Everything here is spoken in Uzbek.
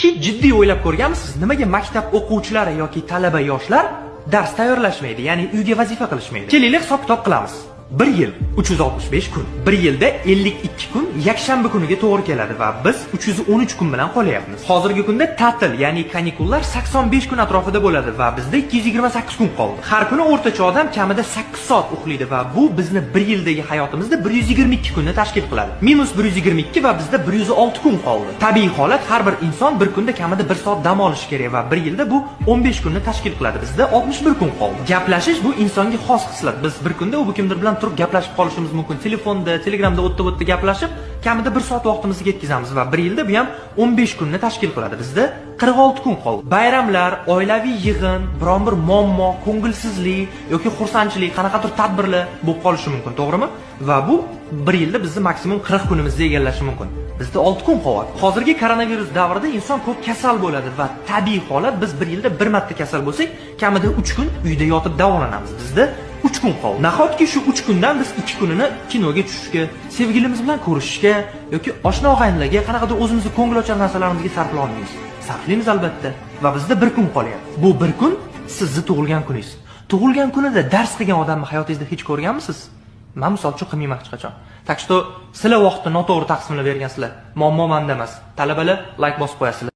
Hech jiddiy o'ylab ko'rganmisiz, nimaga maktab o'quvchilari yoki talaba yoshlar dars tayyorlashmaydi, ya'ni uyga vazifa qilishmaydi? Kelaylik hisob-kitob qilamiz. 1 yil 365 kun. 1 yilda 52 kun yakshanba kuniga to'g'ri keladi va biz 313 kun bilan qolyapmiz. Hozirgi kunda ta'til, ya'ni kanikullar 85 kun atrofida bo'ladi va bizda 228 kun qoldi. Har kuni o'rtacha odam kamida 8 soat uxlaydi va bu bizni 1 yildagi hayotimizda 122 kunni tashkil qiladi. Minus 122 va bizda 106 kun qoldi. Tabiiy holat, har bir inson bir kunda kamida 1 soat dam olishi kerak va 1 yilda bu 15 kunni tashkil qiladi. Bizda 61 kun qoldi. Gaplashish bu insonga xos xislat. Biz bir kunda u kimdir bilan turib gaplashib qolishimiz mumkin. Telefonda, Telegramda o'tda gaplashib, kamida 1 soat vaqtimizni ketkazamiz va 1 yilda bu ham 15 kunni tashkil qiladi. Bizda 46 kun qoldi. Bayramlar, oilaviy yig'in, biron bir muammo, ko'ngilsizlik yoki xursandchilik, qanaqadir tadbirlar bo'lib qolishi mumkin, to'g'rimi? Va bu 1 yilda bizni maksimum 40 kunimizni egallashi mumkin. Bizda 6 kun qoladi. Hozirgi koronavirus davrida inson ko'p kasal bo'ladi va tabiiy holat, biz 1 yilda 1 marta kasal bo'lsak, kamida 3 kun uyda yotib davolanamiz. Bizda 3 kun qoldi. Nahotki shu 3 kundan biz 2 kunini kinoga tushishga, sevgilimiz bilan ko'rishishga yoki oshna og'aynilarga, qanaqadir o'zimizni ko'ngilochar narsalarimizga sarflay olmaymiz. Sarflaymiz albatta va bizda 1 kun qolyapti. Bu 1 kun sizni tug'ilgan kuningiz. Tug'ilgan kunida dars qilgan odamni hayotingizda hech ko'rganmisiz? Men misol uchun qilmayman hech qachon. Tak что sizlar vaqtni noto'g'ri taqsimlab bergansizlar. Muammo menda emas. Talabalar like bosib qo'yasizlar.